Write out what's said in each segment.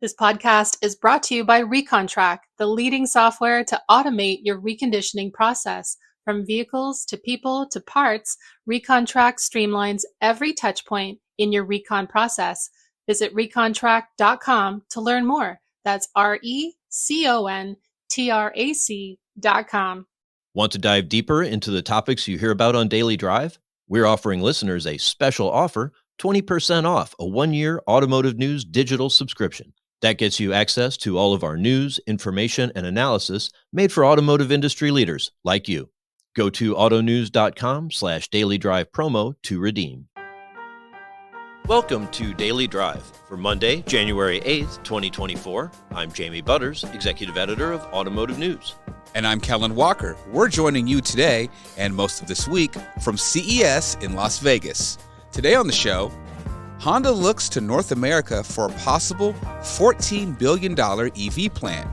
This podcast is brought to you by ReconTrack, the leading software to automate your reconditioning process. From vehicles to people to parts, ReconTrack streamlines every touchpoint in your recon process. Visit recontrack.com to learn more. That's ReconTrac.com. Want to dive deeper into the topics you hear about on Daily Drive? We're offering listeners a special offer, 20% off a 1-year Automotive News digital subscription. That gets you access to all of our news, information, and analysis made for automotive industry leaders like you. Go to autonews.com/Daily Drive promo to redeem. Welcome to Daily Drive for Monday, January 8th, 2024. I'm Jamie Butters, Executive Editor of Automotive News. And I'm Kellen Walker. We're joining you today and most of this week from CES in Las Vegas. Today on the show, Honda looks to North America for a possible $14 billion EV plant.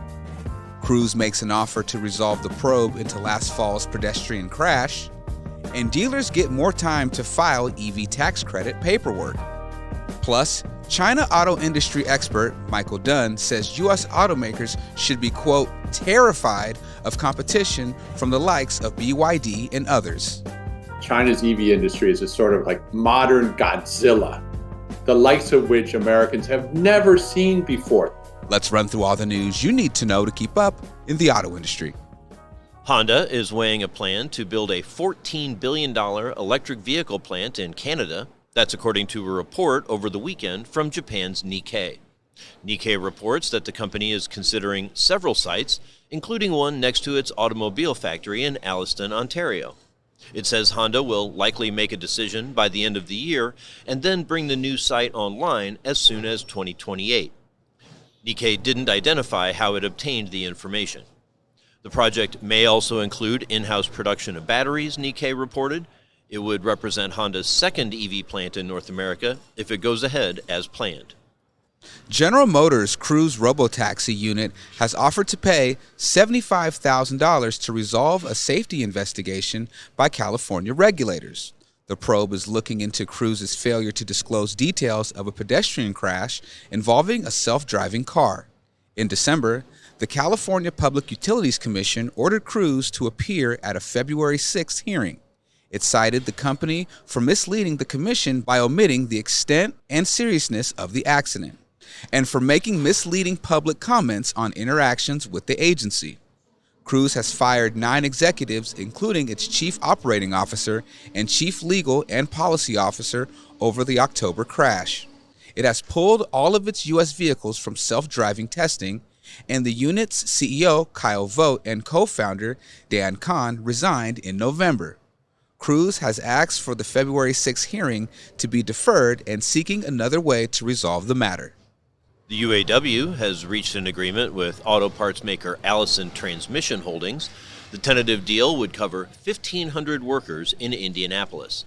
Cruise makes an offer to resolve the probe into last fall's pedestrian crash. And dealers get more time to file EV tax credit paperwork. Plus, China auto industry expert Michael Dunne says U.S. automakers should be, quote, terrified of competition from the likes of BYD and others. China's EV industry is a sort of like modern Godzilla, the likes of which Americans have never seen before. Let's run through all the news you need to know to keep up in the auto industry. Honda is weighing a plan to build a $14 billion electric vehicle plant in Canada. That's according to a report over the weekend from Japan's Nikkei. Nikkei reports that the company is considering several sites, including one next to its automobile factory in Alliston, Ontario. It says Honda will likely make a decision by the end of the year and then bring the new site online as soon as 2028. Nikkei didn't identify how it obtained the information. The project may also include in-house production of batteries, Nikkei reported. It would represent Honda's second EV plant in North America if it goes ahead as planned. General Motors' Cruise robotaxi unit has offered to pay $75,000 to resolve a safety investigation by California regulators. The probe is looking into Cruise's failure to disclose details of a pedestrian crash involving a self-driving car. In December, the California Public Utilities Commission ordered Cruise to appear at a February 6th hearing. It cited the company for misleading the commission by omitting the extent and seriousness of the accident, and for making misleading public comments on interactions with the agency. Cruise has fired 9 executives, including its chief operating officer and chief legal and policy officer, over the October crash. It has pulled all of its U.S. vehicles from self-driving testing, and the unit's CEO, Kyle Vogt, and co-founder, Dan Kahn, resigned in November. Cruise has asked for the February 6th hearing to be deferred and seeking another way to resolve the matter. The UAW has reached an agreement with auto parts maker Allison Transmission Holdings. The tentative deal would cover 1,500 workers in Indianapolis.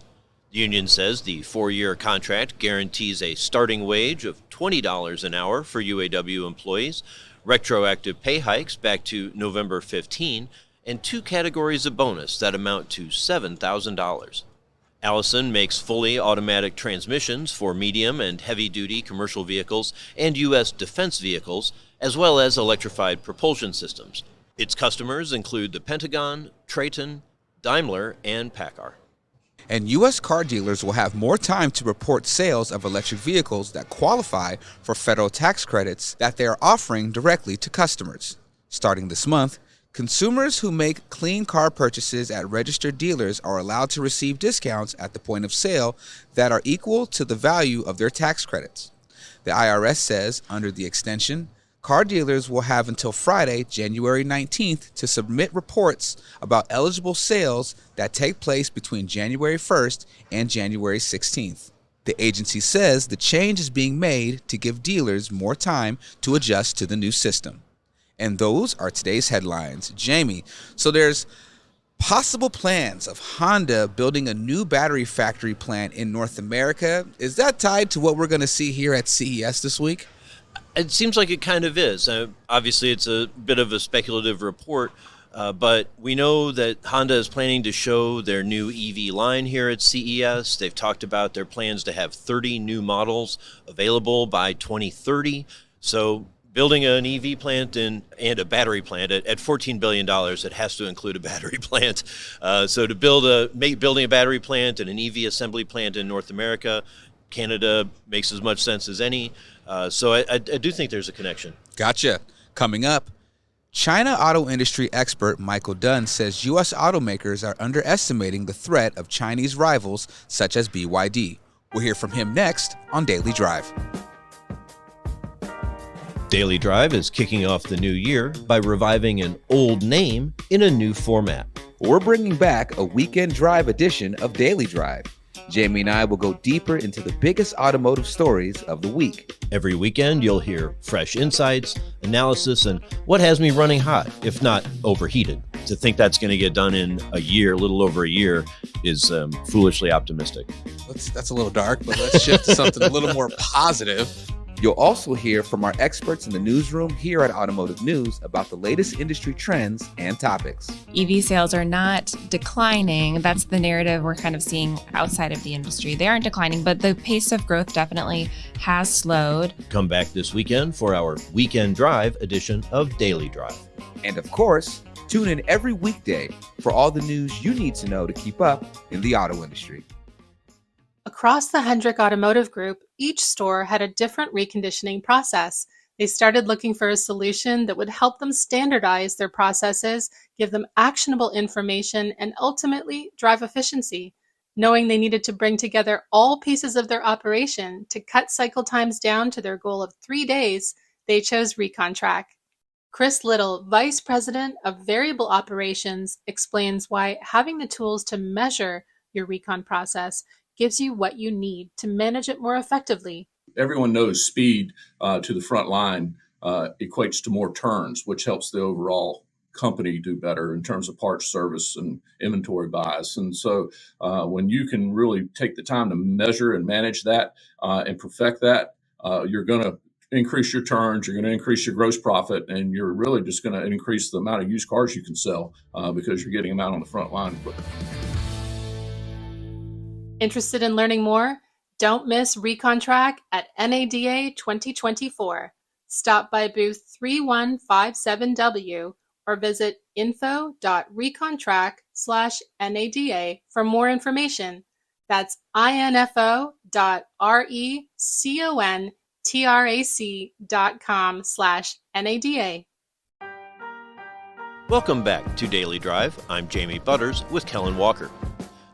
The union says the 4-year contract guarantees a starting wage of $20 an hour for UAW employees, retroactive pay hikes back to November 15, and 2 categories of bonus that amount to $7,000. Allison makes fully automatic transmissions for medium and heavy-duty commercial vehicles and U.S. defense vehicles, as well as electrified propulsion systems. Its customers include the Pentagon, Traton, Daimler, and PACCAR. And U.S. car dealers will have more time to report sales of electric vehicles that qualify for federal tax credits that they are offering directly to customers. Starting this month, consumers who make clean car purchases at registered dealers are allowed to receive discounts at the point of sale that are equal to the value of their tax credits. The IRS says, under the extension, car dealers will have until Friday, January 19th, to submit reports about eligible sales that take place between January 1st and January 16th. The agency says the change is being made to give dealers more time to adjust to the new system. And those are today's headlines. Jamie, so there's possible plans of Honda building a new battery factory plant in North America. Is that tied to what we're going to see here at CES this week? It seems like it kind of is. Obviously, it's a bit of a speculative report, but we know that Honda is planning to show their new EV line here at CES. They've talked about their plans to have 30 new models available by 2030. So building an EV plant and a battery plant at $14 billion, it has to include a battery plant. So to building a battery plant and an EV assembly plant in North America, Canada makes as much sense as any. So I do think there's a connection. Gotcha. Coming up, China auto industry expert Michael Dunne says U.S. automakers are underestimating the threat of Chinese rivals such as BYD. We'll hear from him next on Daily Drive. Daily Drive is kicking off the new year by reviving an old name in a new format. We're bringing back a weekend drive edition of Daily Drive. Jamie and I will go deeper into the biggest automotive stories of the week. Every weekend, you'll hear fresh insights, analysis, and what has me running hot, if not overheated. To think that's going to get done in a year, a little over a year, is foolishly optimistic. That's a little dark, but let's shift to something a little more positive. You'll also hear from our experts in the newsroom here at Automotive News about the latest industry trends and topics. EV sales are not declining. That's the narrative we're kind of seeing outside of the industry. They aren't declining, but the pace of growth definitely has slowed. Come back this weekend for our Weekend Drive edition of Daily Drive. And of course, tune in every weekday for all the news you need to know to keep up in the auto industry. Across the Hendrick Automotive Group, each store had a different reconditioning process. They started looking for a solution that would help them standardize their processes, give them actionable information, and ultimately drive efficiency. Knowing they needed to bring together all pieces of their operation to cut cycle times down to their goal of 3 days, they chose ReconTrack. Chris Little, Vice President of Variable Operations, explains why having the tools to measure your recon process gives you what you need to manage it more effectively. Everyone knows speed to the front line equates to more turns, which helps the overall company do better in terms of parts service and inventory buys. And so when you can really take the time to measure and manage that and perfect that, you're going to increase your turns, you're going to increase your gross profit, and you're really just going to increase the amount of used cars you can sell because you're getting them out on the front line quicker. Interested in learning more? Don't miss ReconTrack at NADA 2024. Stop by booth 3157W or visit info.recontrack/NADA for more information. That's info.recontrac.com/NADA. Welcome back to Daily Drive. I'm Jamie Butters with Kellen Walker.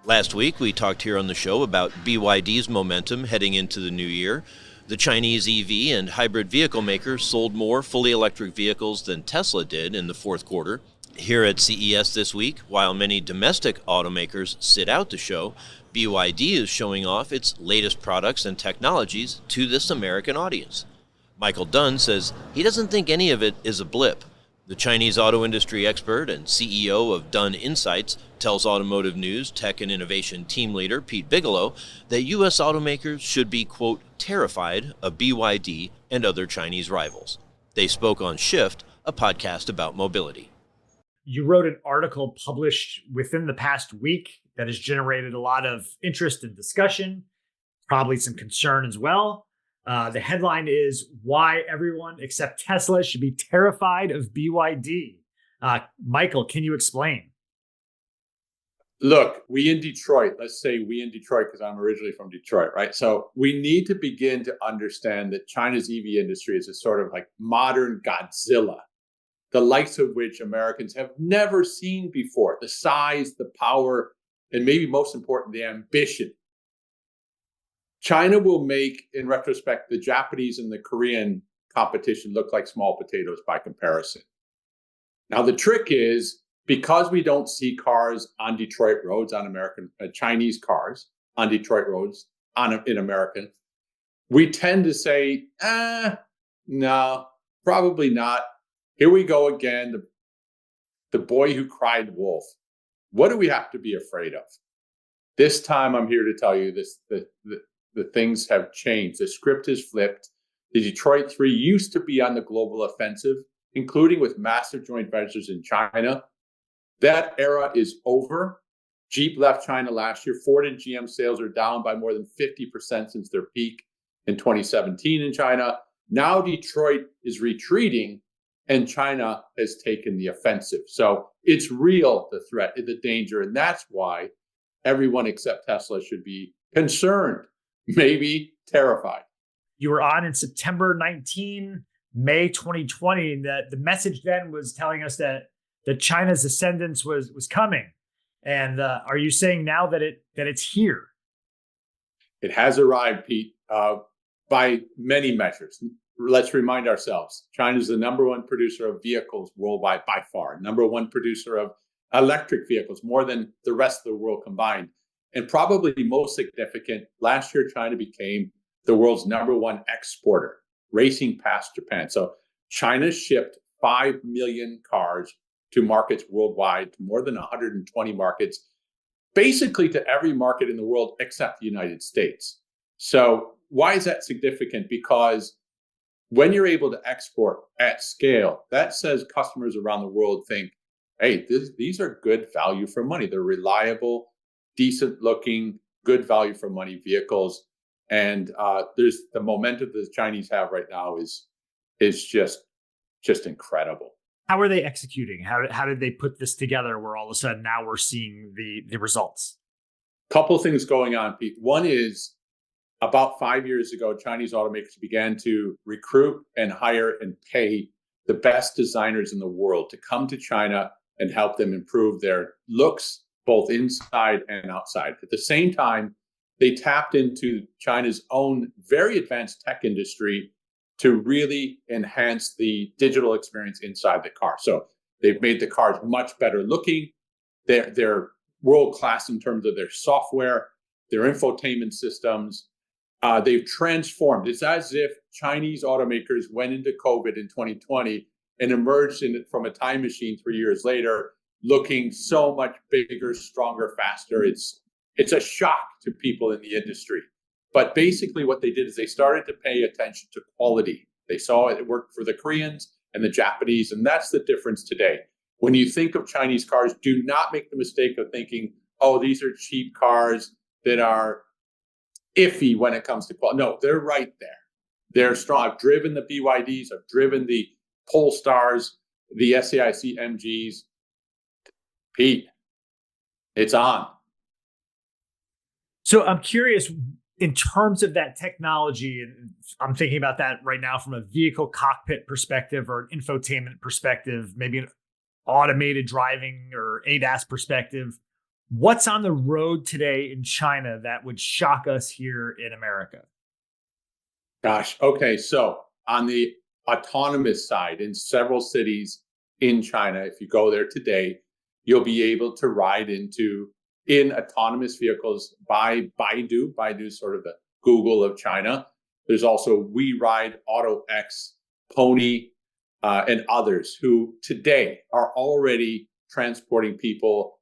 Last week, we talked here on the show about BYD's momentum heading into the new year. The Chinese EV and hybrid vehicle makers sold more fully electric vehicles than Tesla did in the fourth quarter. Here at CES this week, while many domestic automakers sit out the show, BYD is showing off its latest products and technologies to this American audience. Michael Dunne says he doesn't think any of it is a blip. The Chinese auto industry expert and CEO of Dunne Insights tells Automotive News tech and innovation team leader Pete Bigelow that U.S. automakers should be, quote, terrified of BYD and other Chinese rivals. They spoke on Shift, a podcast about mobility. You wrote an article published within the past week that has generated a lot of interest and discussion, probably some concern as well. The headline is Why Everyone Except Tesla Should Be Terrified of BYD. Michael, can you explain? Look, we in Detroit, let's say we in Detroit, because I'm originally from Detroit, right? So we need to begin to understand that China's EV industry is a sort of like modern Godzilla, the likes of which Americans have never seen before. The size, the power, and maybe most important, the ambition. China will make, in retrospect, the Japanese and the Korean competition look like small potatoes by comparison. Now, the trick is, because we don't see cars on Detroit roads, on Chinese cars on Detroit roads in America, we tend to say, no, probably not. Here we go again, the boy who cried wolf. What do we have to be afraid of? This time, I'm here to tell you this: the things have changed. The script has flipped. The Detroit Three used to be on the global offensive, including with massive joint ventures in China. That era is over. Jeep left China last year. Ford and GM sales are down by more than 50% since their peak in 2017 in China. Now Detroit is retreating and China has taken the offensive. So it's real, the threat, the danger. And that's why everyone except Tesla should be concerned, maybe terrified. You were on in September 19, May 2020, and that the message then was telling us that China's ascendance was coming. And are you saying now that it's here? It has arrived, Pete, by many measures. Let's remind ourselves, China is the number one producer of vehicles worldwide by far, number one producer of electric vehicles, more than the rest of the world combined. And probably most significant, last year, China became the world's number one exporter, racing past Japan. So China shipped 5 million cars to markets worldwide, to more than 120 markets, basically to every market in the world except the United States. So why is that significant? Because when you're able to export at scale, that says customers around the world think, hey, these are good value for money. They're reliable, decent looking, good value for money vehicles. And there's the momentum that the Chinese have right now is just incredible. How are they executing? How did they put this together where all of a sudden now we're seeing the results? Couple things going on, Pete. One is about 5 years ago, Chinese automakers began to recruit and hire and pay the best designers in the world to come to China and help them improve their looks, both inside and outside. At the same time, they tapped into China's own very advanced tech industry to really enhance the digital experience inside the car. So they've made the cars much better looking. They're world-class in terms of their software, their infotainment systems. They've transformed. It's as if Chinese automakers went into COVID in 2020 and emerged from a time machine 3 years later, looking so much bigger, stronger, faster. It's a shock to people in the industry. But basically what they did is they started to pay attention to quality. They saw it worked for the Koreans and the Japanese, and that's the difference today. When you think of Chinese cars, do not make the mistake of thinking, oh, these are cheap cars that are iffy when it comes to quality. No, they're right there. They're strong. I've driven the BYDs. I've driven the Polestars, the SAIC MGs. Pete, it's on. So I'm curious, in terms of that technology, and I'm thinking about that right now from a vehicle cockpit perspective or an infotainment perspective, maybe an automated driving or ADAS perspective. What's on the road today in China that would shock us here in America? Gosh, okay. So on the autonomous side, in several cities in China, if you go there today, you'll be able to ride in autonomous vehicles by Baidu. Baidu is sort of the Google of China. There's also WeRide, AutoX, Pony, and others who today are already transporting people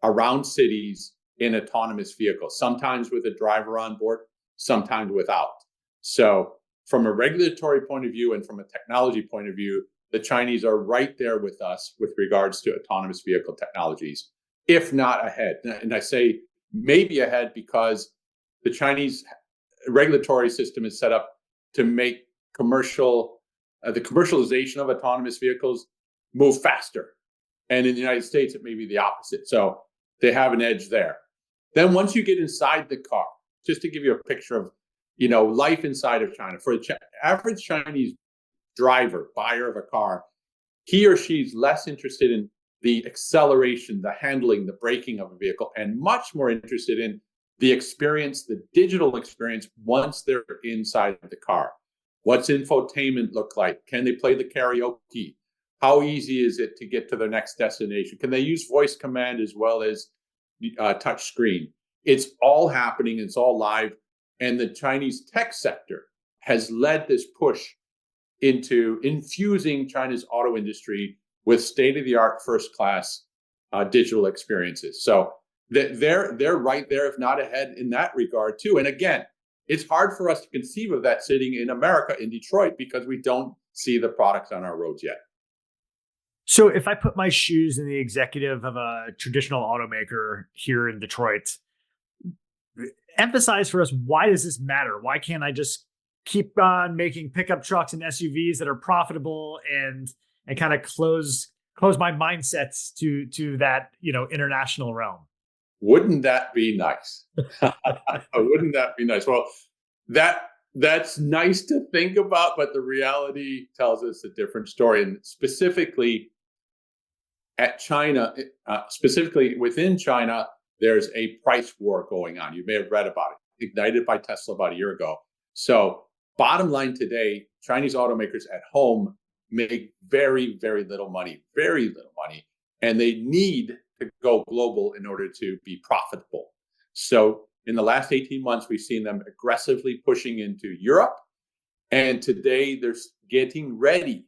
around cities in autonomous vehicles, sometimes with a driver on board, sometimes without. So from a regulatory point of view and from a technology point of view, the Chinese are right there with us with regards to autonomous vehicle technologies, if not ahead. And I say maybe ahead because the Chinese regulatory system is set up to make the commercialization of autonomous vehicles move faster. And in the United States, it may be the opposite. So they have an edge there. Then once you get inside the car, just to give you a picture of, life inside of China, for the average Chinese driver, buyer of a car, he or she's less interested in the acceleration, the handling, the braking of a vehicle, and much more interested in the experience, the digital experience once they're inside the car. What's infotainment look like? Can they play the karaoke? How easy is it to get to their next destination? Can they use voice command as well as touch screen? It's all happening. It's all live. And the Chinese tech sector has led this push into infusing China's auto industry with state-of-the-art, first-class digital experiences. So they're right there, if not ahead, in that regard too. And again, it's hard for us to conceive of that sitting in America, in Detroit, because we don't see the products on our roads yet. So if I put my shoes in the executive of a traditional automaker here in Detroit, emphasize for us, why does this matter? Why can't I just keep on making pickup trucks and SUVs that are profitable and kind of close my mindsets to that, international realm. Wouldn't that be nice? Wouldn't that be nice? Well, that's nice to think about, but the reality tells us a different story. And specifically at China, specifically within China, there's a price war going on. You may have read about it, ignited by Tesla about a year ago. So bottom line today, Chinese automakers at home make very, very little money, and they need to go global in order to be profitable. So in the last 18 months, we've seen them aggressively pushing into Europe. And today they're getting ready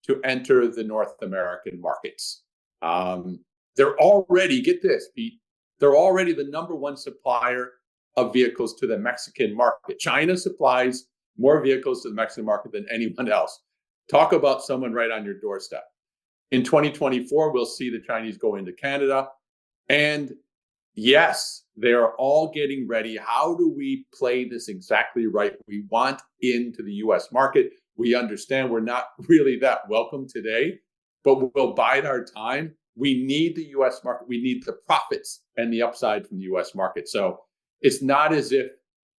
to enter the North American markets. They're already, get this, Pete, they're already the number one supplier of vehicles to the Mexican market. China supplies more vehicles to the Mexican market than anyone else. Talk about someone right on your doorstep. In 2024, we'll see the Chinese go into Canada. And yes, they are all getting ready. How do we play this exactly right? We want into the US market. We understand we're not really that welcome today, but we'll bide our time. We need the US market. We need the profits and the upside from the US market. So it's not as if,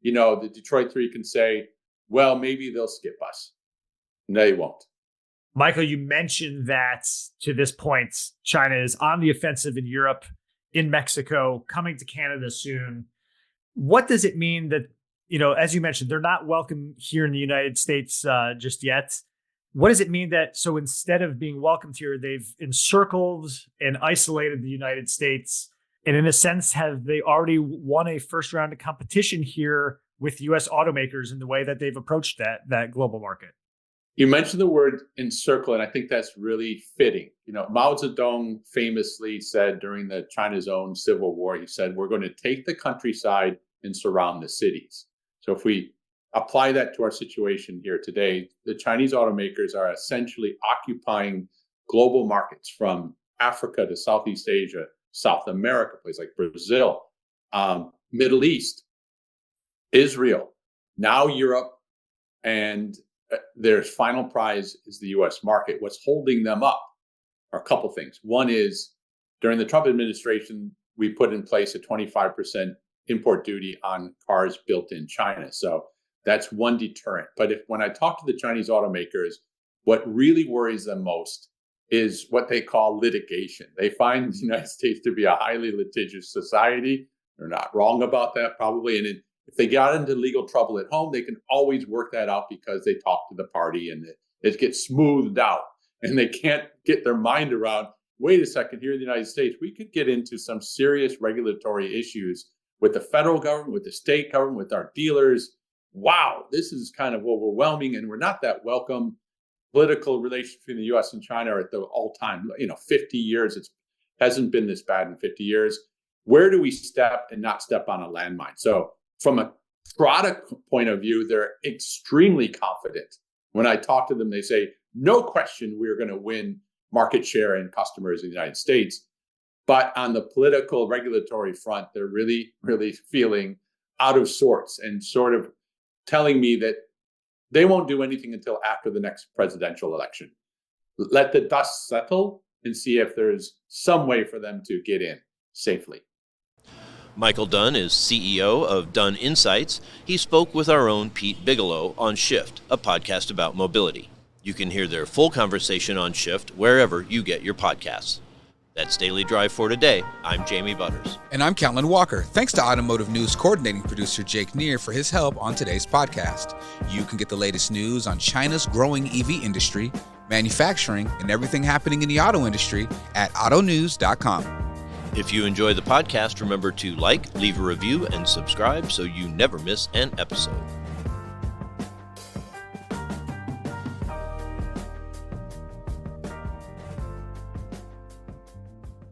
the Detroit Three can say, well, maybe they'll skip us. No, they won't. Michael, you mentioned that to this point, China is on the offensive in Europe, in Mexico, coming to Canada soon. What does it mean that, as you mentioned, they're not welcome here in the United States just yet? What does it mean that, so instead of being welcomed here, they've encircled and isolated the United States? And in a sense, have they already won a first round of competition here with US automakers in the way that they've approached that global market? You mentioned the word encircle, and I think that's really fitting. Mao Zedong famously said during the China's own civil war, he said, we're going to take the countryside and surround the cities. So if we apply that to our situation here today, the Chinese automakers are essentially occupying global markets from Africa to Southeast Asia, South America, places like Brazil, Middle East, Israel, now Europe, and their final prize is the US market. What's holding them up are a couple things. One is during the Trump administration, we put in place a 25% import duty on cars built in China. So that's one deterrent. But when I talk to the Chinese automakers, what really worries them most is what they call litigation. They find the United States to be a highly litigious society. They're not wrong about that, probably. And if they got into legal trouble at home, they can always work that out because they talk to the party and it gets smoothed out. And they can't get their mind around, wait a second, here in the United States, we could get into some serious regulatory issues with the federal government, with the state government, with our dealers. Wow, this is kind of overwhelming, and we're not that welcome. Political relations between the U.S. and China are at the all-time, 50 years. It hasn't been this bad in 50 years. Where do we step and not step on a landmine? So from a product point of view, they're extremely confident. When I talk to them, they say, no question, we're going to win market share and customers in the United States. But on the political regulatory front, they're really, really feeling out of sorts and sort of telling me that they won't do anything until after the next presidential election. Let the dust settle and see if there's some way for them to get in safely. Michael Dunne is CEO of Dunne Insights. He spoke with our own Pete Bigelow on Shift, a podcast about mobility. You can hear their full conversation on Shift wherever you get your podcasts. That's Daily Drive for today. I'm Jamie Butters. And I'm Callan Walker. Thanks to Automotive News coordinating producer Jake Neer for his help on today's podcast. You can get the latest news on China's growing EV industry, manufacturing, and everything happening in the auto industry at autonews.com. If you enjoy the podcast, remember to like, leave a review, and subscribe so you never miss an episode.